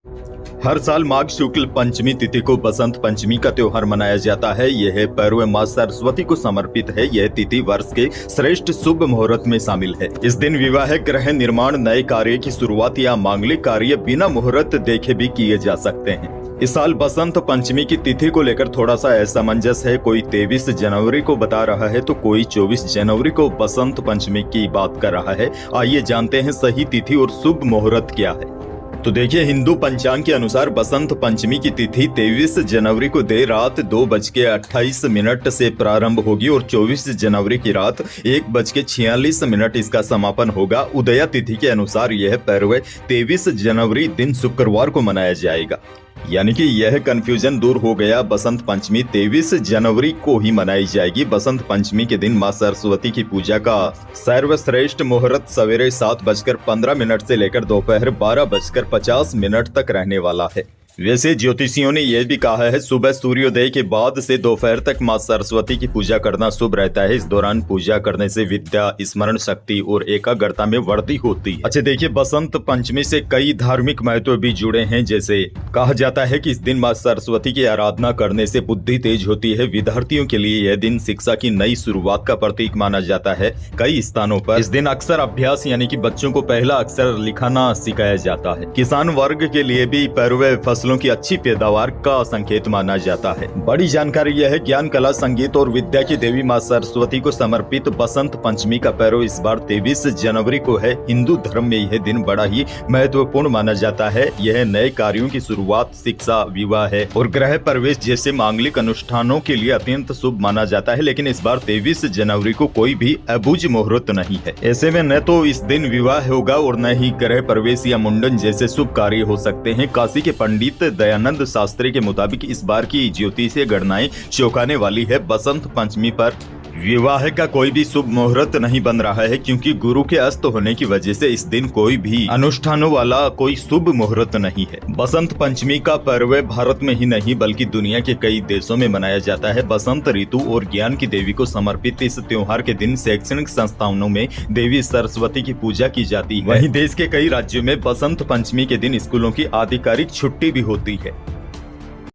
हर साल माघ शुक्ल पंचमी तिथि को बसंत पंचमी का त्योहार मनाया जाता है। यह पर्व मां सरस्वती को समर्पित है। यह तिथि वर्ष के श्रेष्ठ शुभ मुहूर्त में शामिल है। इस दिन विवाह, गृह निर्माण, नए कार्य की शुरुआत या मांगलिक कार्य बिना मुहूर्त देखे भी किए जा सकते हैं। इस साल बसंत पंचमी की तिथि को लेकर थोड़ा सा असमंजस है। कोई 23 जनवरी को बता रहा है तो कोई 24 जनवरी को बसंत पंचमी की बात कर रहा है। आइए जानते हैं सही तिथि और शुभ मुहूर्त क्या है। तो देखिए, हिंदू पंचांग के अनुसार बसंत पंचमी की तिथि 23 जनवरी को देर रात 2:28 से प्रारंभ होगी और 24 जनवरी की रात 1:46 इसका समापन होगा। उदया तिथि के अनुसार यह पर्व 23 जनवरी दिन शुक्रवार को मनाया जाएगा। यानी कि यह कंफ्यूजन दूर हो गया। बसंत पंचमी 23 जनवरी को ही मनाई जाएगी। बसंत पंचमी के दिन मां सरस्वती की पूजा का सर्वश्रेष्ठ मुहूर्त सवेरे 7:15 से लेकर दोपहर 12:50 तक रहने वाला है। वैसे ज्योतिषियों ने यह भी कहा है, सुबह सूर्योदय के बाद से दोपहर तक मां सरस्वती की पूजा करना शुभ रहता है। इस दौरान पूजा करने से विद्या, स्मरण शक्ति और एकाग्रता में वृद्धि होती है। अच्छा देखिए, बसंत पंचमी से कई धार्मिक महत्व भी जुड़े हैं। जैसे कहा जाता है कि इस दिन मां सरस्वती की आराधना करने से बुद्धि तेज होती है। विद्यार्थियों के लिए यह दिन शिक्षा की नई शुरुआत का प्रतीक माना जाता है। कई स्थानों पर इस दिन अक्षर अभ्यास यानी कि बच्चों को पहला अक्षर लिखाना सिखाया जाता है। किसान वर्ग के लिए भी पर्व फसलों की अच्छी पैदावार का संकेत माना जाता है। बड़ी जानकारी यह है, ज्ञान, कला, संगीत और विद्या की देवी मां सरस्वती को समर्पित बसंत पंचमी का पर्व इस बार 23 जनवरी को है। हिंदू धर्म में यह दिन बड़ा ही महत्वपूर्ण माना जाता है। यह नए कार्यों की शुरुआत, शिक्षा, विवाह है और गृह प्रवेश जैसे मांगलिक अनुष्ठानों के लिए अत्यंत शुभ माना जाता है। लेकिन इस बार 23 जनवरी को कोई भी अबुझ मुहूर्त नहीं है। ऐसे में न तो इस दिन विवाह होगा और न ही गृह प्रवेश या मुंडन जैसे शुभ कार्य हो सकते हैं। काशी के पंडित दयानंद शास्त्री के मुताबिक इस बार की ज्योतिषीय गणनाएं चौंकाने वाली है। बसंत पंचमी पर विवाह का कोई भी शुभ मुहूर्त नहीं बन रहा है, क्योंकि गुरु के अस्त होने की वजह से इस दिन कोई भी अनुष्ठानों वाला कोई शुभ मुहूर्त नहीं है। बसंत पंचमी का पर्व भारत में ही नहीं बल्कि दुनिया के कई देशों में मनाया जाता है। बसंत ऋतु और ज्ञान की देवी को समर्पित इस त्योहार के दिन शैक्षणिक संस्थानों में देवी सरस्वती की पूजा की जाती है। वहीं देश के कई राज्यों में बसंत पंचमी के दिन स्कूलों की आधिकारिक छुट्टी भी होती है।